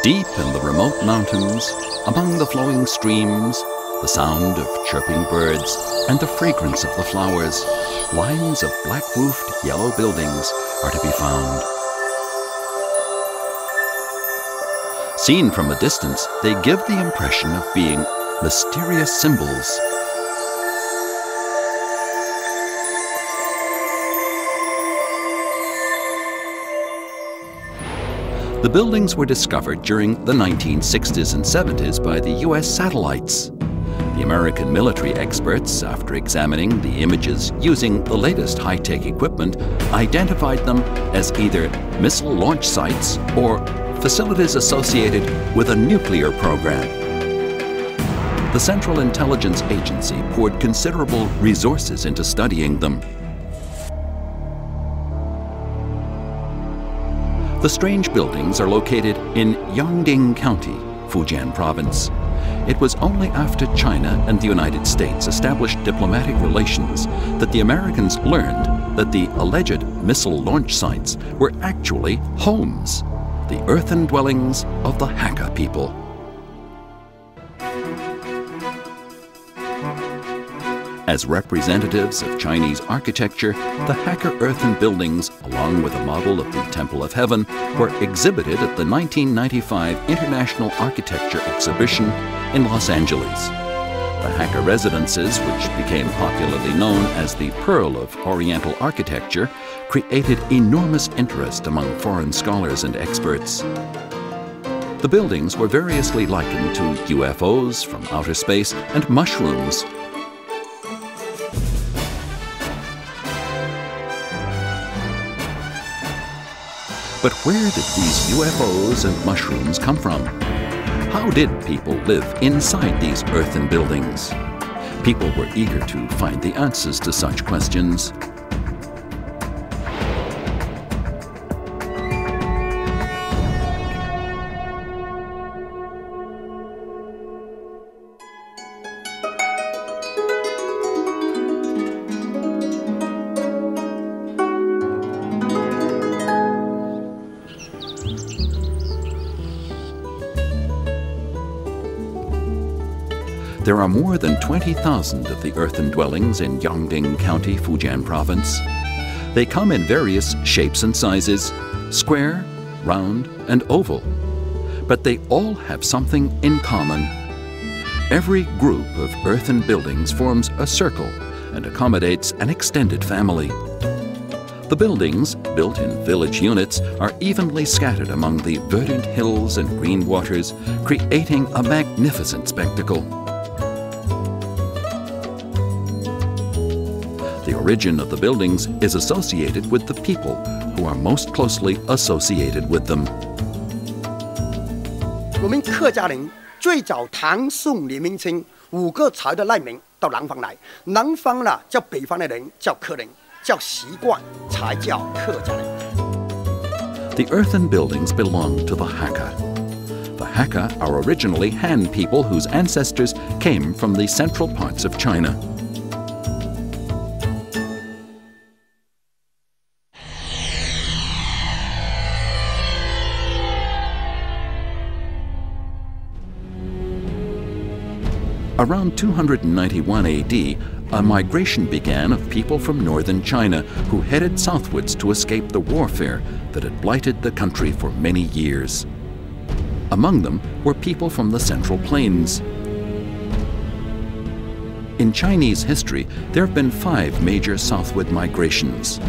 Deep in the remote mountains, among the flowing streams, the sound of chirping birds, and the fragrance of the flowers, lines of black-roofed yellow buildings are to be found. Seen from a distance, they give the impression of being mysterious symbols. The buildings were discovered during the 1960s and 70s by the US satellites. The American military experts, after examining the images using the latest high-tech equipment, identified them as either missile launch sites or facilities associated with a nuclear program. The Central Intelligence Agency poured considerable resources into studying them. The strange buildings are located in Yongding County, Fujian Province. It was only after China and the United States established diplomatic relations that the Americans learned that the alleged missile launch sites were actually homes, the earthen dwellings of the Hakka people. As representatives of Chinese architecture, the Hakka earthen buildings, along with a model of the Temple of Heaven, were exhibited at the 1995 International Architecture Exhibition in Los Angeles. The Hakka residences, which became popularly known as the Pearl of Oriental Architecture, created enormous interest among foreign scholars and experts. The buildings were variously likened to UFOs from outer space and mushrooms. But where did these UFOs and mushrooms come from? How did people live inside these earthen buildings? People were eager to find the answers to such questions. There are more than 20,000 of the earthen dwellings in Yongding County, Fujian Province. They come in various shapes and sizes, square, round, and oval. But they all have something in common. Every group of earthen buildings forms a circle and accommodates an extended family. The buildings, built in village units, are evenly scattered among the verdant hills and green waters, creating a magnificent spectacle. The origin of the buildings is associated with the people who are most closely associated with them. 我们客家人最早唐宋李明清5个朝的难民到南方来，南方呢叫北方的人叫客人，叫习惯才叫客家人。 The earthen buildings belong to the Hakka. The Hakka are originally Han people whose ancestors came from the central parts of China. Around 291 AD, a migration began of people from northern China who headed southwards to escape the warfare that had blighted the country for many years. Among them were people from the Central Plains. In Chinese history, there have been 5 major southward migrations.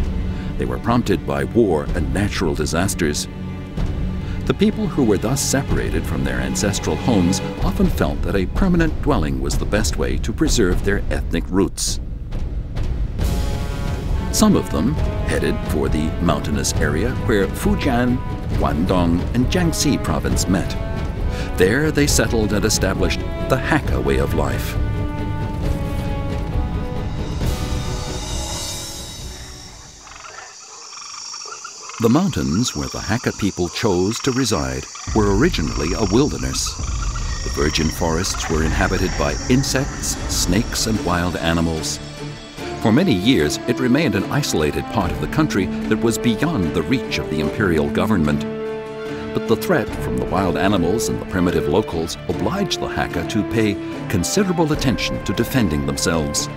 They were prompted by war and natural disasters. The people who were thus separated from their ancestral homes often felt that a permanent dwelling was the best way to preserve their ethnic roots. Some of them headed for the mountainous area where Fujian, Guangdong, and Jiangxi province met. There they settled and established the Hakka way of life. The mountains where the Hakka people chose to reside were originally a wilderness. The virgin forests were inhabited by insects, snakes, and wild animals. For many years, it remained an isolated part of the country that was beyond the reach of the imperial government. but the threat from the wild animals and the primitive locals obliged the Hakka to pay considerable attention to defending themselves.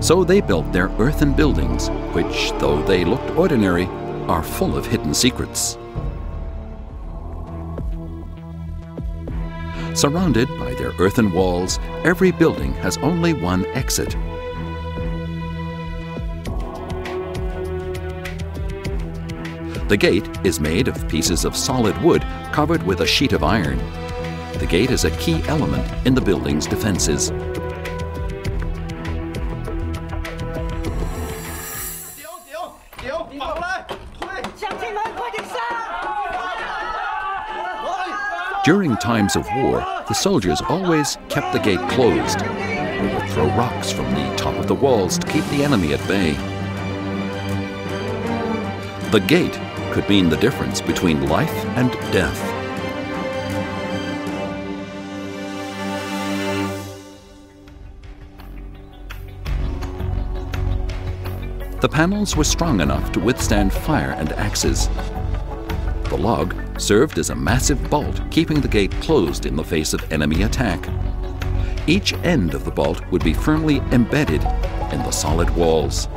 So they built their earthen buildings, which, though they looked ordinary, are full of hidden secrets. Surrounded by their earthen walls, every building has only one exit. The gate is made of pieces of solid wood covered with a sheet of iron. The gate is a key element in the building's defenses. During times of war, the soldiers always kept the gate closed. They would throw rocks from the top of the walls to keep the enemy at bay. The gate could mean the difference between life and death. The panels were strong enough to withstand fire and axes. The log served as a massive bolt, keeping the gate closed in the face of enemy attack. Each end of the bolt would be firmly embedded in the solid walls.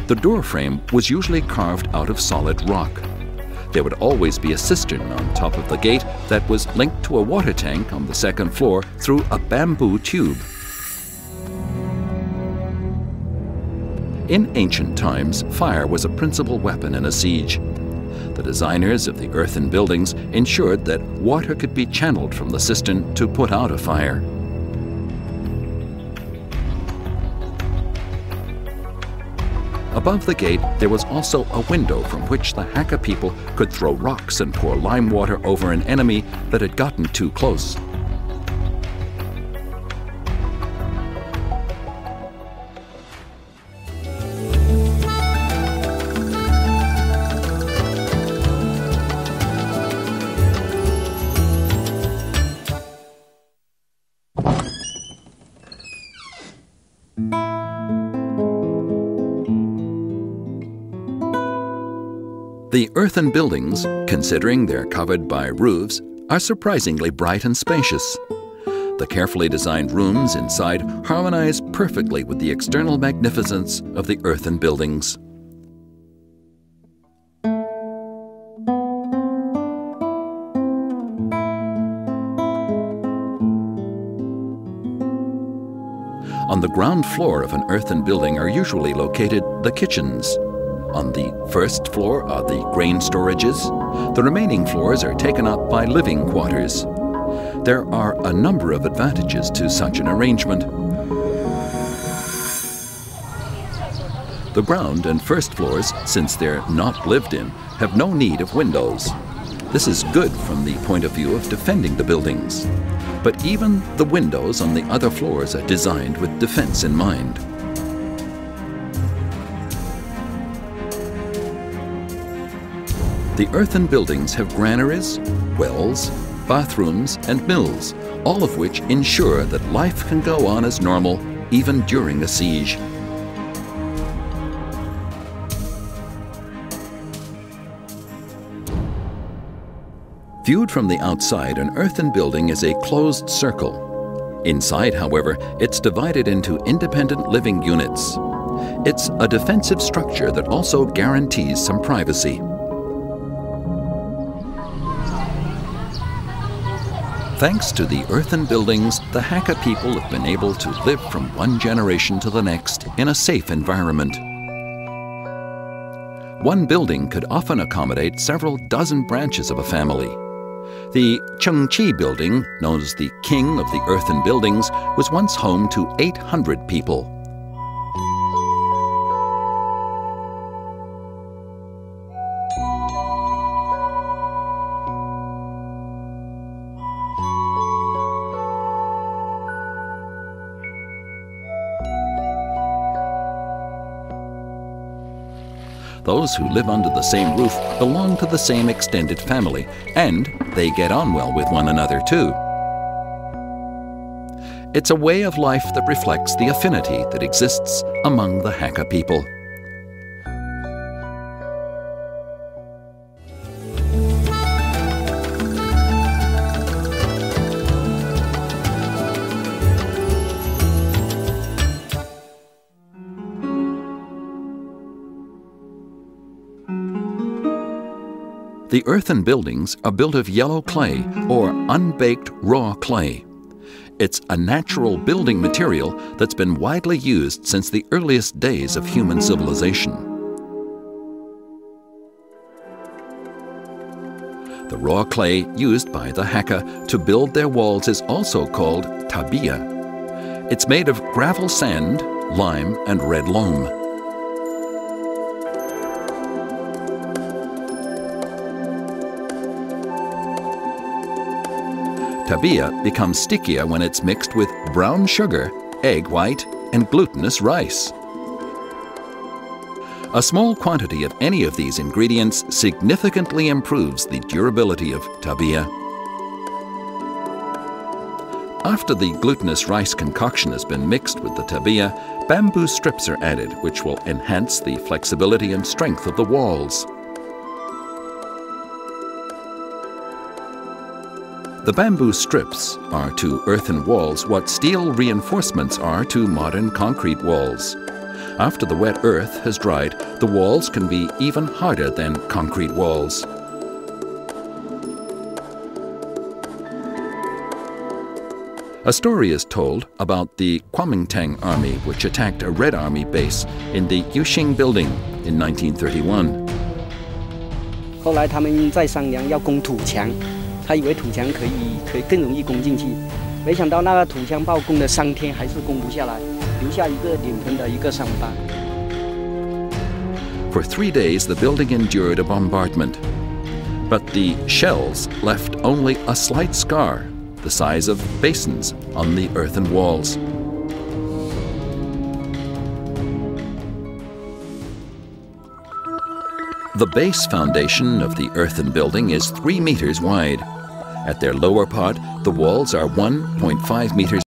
The door frame was usually carved out of solid rock. There would always be a cistern on top of the gate that was linked to a water tank on the second floor through a bamboo tube. In ancient times, fire was a principal weapon in a siege. The designers of the earthen buildings ensured that water could be channeled from the cistern to put out a fire. Above the gate, there was also a window from which the Hakka people could throw rocks and pour lime water over an enemy that had gotten too close. The earthen buildings, considering they're covered by roofs, are surprisingly bright and spacious. The carefully designed rooms inside harmonize perfectly with the external magnificence of the earthen buildings. On the ground floor of an earthen building are usually located the kitchens. On the first floor are the grain storages. The remaining floors are taken up by living quarters. There are a number of advantages to such an arrangement. The ground and first floors, since they're not lived in, have no need of windows. This is good from the point of view of defending the buildings. But even the windows on the other floors are designed with defense in mind. The earthen buildings have granaries, wells, bathrooms, and mills, all of which ensure that life can go on as normal even during a siege. Viewed from the outside, an earthen building is a closed circle. Inside, however, it's divided into independent living units. It's a defensive structure that also guarantees some privacy. Thanks to the earthen buildings, the Hakka people have been able to live from one generation to the next in a safe environment. One building could often accommodate several dozen branches of a family. The Chengqi building, known as the King of the Earthen Buildings, was once home to 800 people. Those who live under the same roof belong to the same extended family, and they get on well with one another too. It's a way of life that reflects the affinity that exists among the Hakka people. The earthen buildings are built of yellow clay or unbaked raw clay. It's a natural building material that's been widely used since the earliest days of human civilization. The raw clay used by the Hakka to build their walls is also called tabia. It's made of gravel sand, lime, and red loam. Tabia becomes stickier when it's mixed with brown sugar, egg white, and glutinous rice. A small quantity of any of these ingredients significantly improves the durability of tabia. After the glutinous rice concoction has been mixed with the tabia, bamboo strips are added, which will enhance the flexibility and strength of the walls. The bamboo strips are to earthen walls what steel reinforcements are to modern concrete walls. After the wet earth has dried, the walls can be even harder than concrete walls. A story is told about the Kuomintang army which attacked a Red Army base in the Yuxing building in 1931. 后来他们在商量要攻土墙。 他以为土墙可以更容易攻进去，没想到那个土墙炮攻了3天还是攻不下来，留下一个脸盆的一个伤疤。 For 3 days, the building endured a bombardment, but the shells left only a slight scar, the size of basins, on the earthen walls. The base foundation of the earthen building is 3 meters wide. At their lower part, the walls are 1.5 meters